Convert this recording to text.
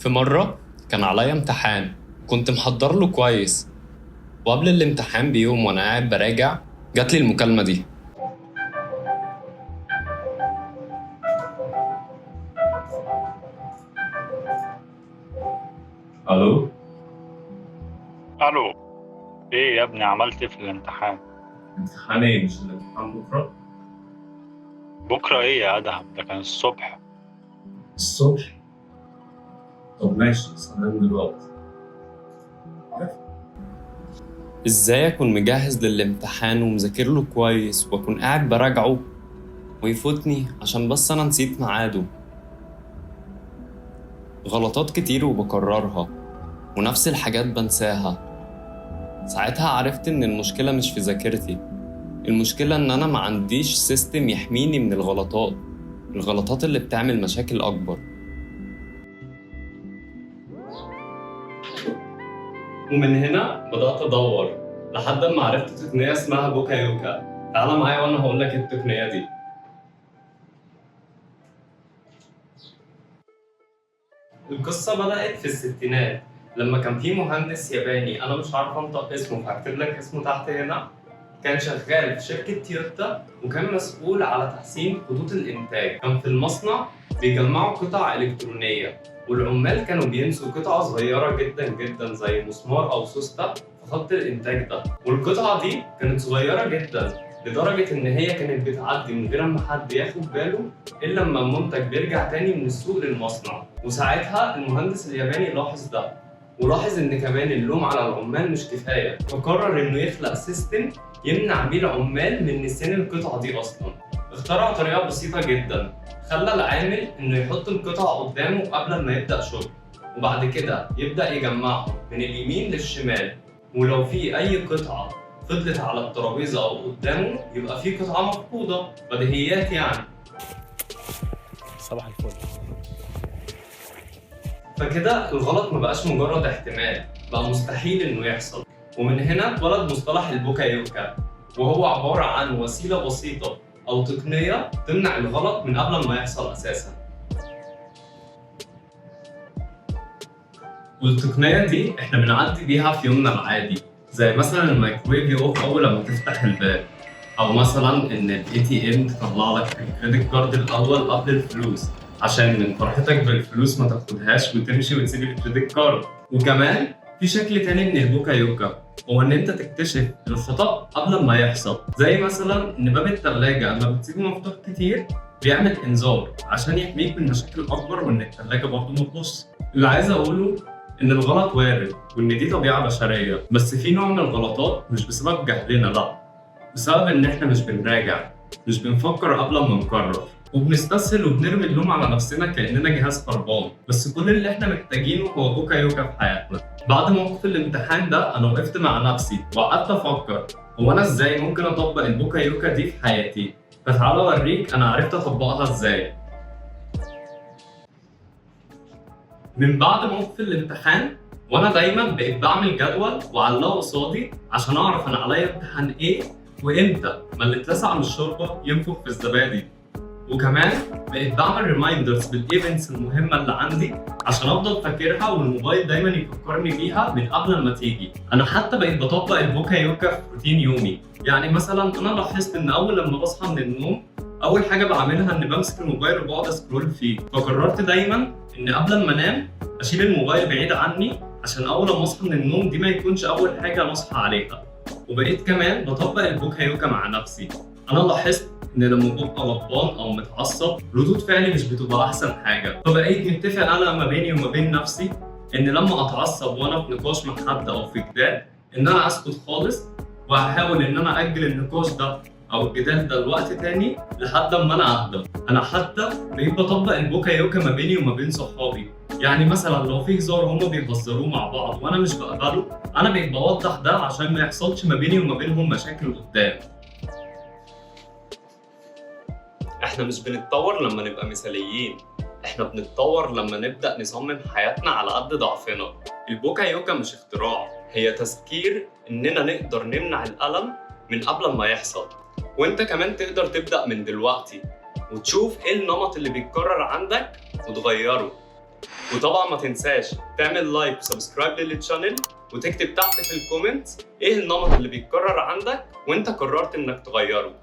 في مرة كان عليا امتحان، كنت محضر له كويس، وقبل الامتحان بيوم وانا قاعد براجع جات لي المكالمة دي. الو. الو. ايه يا ابني، عملت ايه في الامتحان؟ امتحان ايه؟ مش الامتحان بكرة؟ بكره ايه يا ادهم؟ ده كان الصبح. الصبح؟ طب ماشي، استنى دلوقتي. ازاي اكون مجهز للامتحان ومذاكر له كويس واكون قاعد براجعه ويفوتني عشان بس انا نسيت ميعاده؟ غلطات كتير وبكررها، ونفس الحاجات بنساها. ساعتها عرفت ان المشكلة مش في ذاكرتي، المشكلة ان انا ما عنديش سيستم يحميني من الغلطات اللي بتعمل مشاكل اكبر. ومن هنا بدأت ادور لحد ما عرفت تقنية اسمها بوكا يوكا. تعال معايا وانا هقول لك التقنية دي. القصة بدأت في الستينات لما كان في مهندس ياباني، أنا مش عارف أنطق اسمه فهكتب لك اسمه تحت هنا. كان شغال في شركة تويوتا وكان مسؤول على تحسين خطوط الإنتاج. كان في المصنع بيجمعوا قطع إلكترونية، والعمال كانوا بينسوا قطعة صغيرة جدا جدا زي مسمار أو سوستة في خط الإنتاج ده. والقطعة دي كانت صغيرة جدا لدرجة إن هي كانت بتعدي من غير ما حد ياخد باله إلا لما المنتج بيرجع تاني من السوق للمصنع. وساعتها المهندس الياباني لاحظ ده، ولاحظ إن كمان اللوم على العمال مش كفاية، فقرر إنه يخلق سيستم يمنع بيه العمال من نسيان القطعة دي أصلا. اخترع طريقة بسيطة جدا، خلى العامل إنه يحط القطعة قدامه قبل ما يبدأ شغل، وبعد كده يبدأ يجمعهم من اليمين للشمال، ولو في أي قطعة فضلت على الترابيزة أو قدامه يبقى في قطعة مفقودة. بديهيات يعني. صباح الفل. فكده الغلط مبقاش مجرد احتمال، بقى مستحيل إنه يحصل. ومن هنا اتولد مصطلح البوكا يوكا، وهو عبارة عن وسيلة بسيطة أو تقنية تمنع الغلط من قبل ما يحصل أساساً. والتقنية دي إحنا بنعدي بيها في يومنا العادي، زي مثلا الميكرويف يقف أول لما تفتح الباب، أو مثلا إن ال ATM تطلع لك الكريدت كارد الأول قبل الفلوس عشان من فرحتك بالفلوس ما تاخدهاش وتمشي وتسيب الكريدت كارد. وكمان في شكل تاني من البوكا يوكا، هو إن أنت تكتشف الخطأ قبل ما يحصل، زي مثلا إن باب التلاجة لما بتسيبه مفتوح كتير بيعمل إنذار عشان يحميك من مشاكل أكبر وإن التلاجة برضه ما تبص. اللي عايز أقوله إن الغلط وارد وإن دي طبيعة بشرية، بس في نوع من الغلطات مش بسبب جهلنا، لأ، بسبب إن إحنا مش بنراجع، مش بنفكر قبل ما نقرر، وبنستسهل وبنرمي اللوم على نفسنا كأننا جهاز خربان. بس كل اللي إحنا محتاجينه هو بوكا يوكا في حياتنا. بعد موقف الامتحان ده أنا وقفت مع نفسي وقعدت أفكر هو أنا إزاي ممكن أطبق البوكا يوكا دي في حياتي؟ فتعالى أوريك أنا عرفت أطبقها إزاي. من بعد موقف الامتحان وانا دايما بقيت بعمل جدول واعلقه قصادي عشان اعرف انا عليا امتحان ايه وامتى ما اللي اتلسع من الشوربه ينفخ في الزبادي. وكمان بقيت بعمل ريمايندرز بالايفنتس المهمه اللي عندي عشان افضل فاكرها والموبايل دايما يفكرني بيها من قبل ما تيجي. انا حتى بقيت بطبق البوكا يوكا في روتين يومي، يعني مثلا انا لاحظت ان اول لما بصحى من النوم اول حاجه بعملها اني بمسك الموبايل وبقعد اسكرول فيه، فقررت دايما ان قبل ما انام اشيل الموبايل بعيد عني عشان اول ما اصحى من النوم دي ما يكونش اول حاجه انا اصحى عليها. وبقيت كمان بطبق البوكا يوكا مع نفسي. انا لاحظت ان لما ببقى غضبان او متعصب ردود فعلي مش بتبقى احسن حاجه، فبقيت متفق انا ما بيني وما بين نفسي ان لما اتعصب وانا في نقاش مع حد او في جدال ان انا اسكت خالص، وهحاول ان انا اجل النقاش ده او الجدال ده لوقت تاني لحد ما انا اهدى. انا حتى بقيت بطبق البوكا يوكا ما بيني وما بين صحابي، يعني مثلا لو في هزار هما بيهزروه مع بعض وانا مش بقبله، انا بقيت بوضح ده عشان ما يحصلش ما بيني وما بينهم مشاكل قدام. احنا مش بنتطور لما نبقى مثاليين، احنا بنتطور لما نبدأ نصمم حياتنا على قد ضعفنا. البوكا يوكا مش اختراع، هي تذكير اننا نقدر نمنع الألم من قبل ما يحصل. وانت كمان تقدر تبدأ من دلوقتي وتشوف ايه النمط اللي بيتكرر عندك وتغيره. وطبعا ما تنساش تعمل لايك وسبسكرايب للتشانل، وتكتب تحت في الكومنت ايه النمط اللي بيتكرر عندك وانت قررت انك تغيره.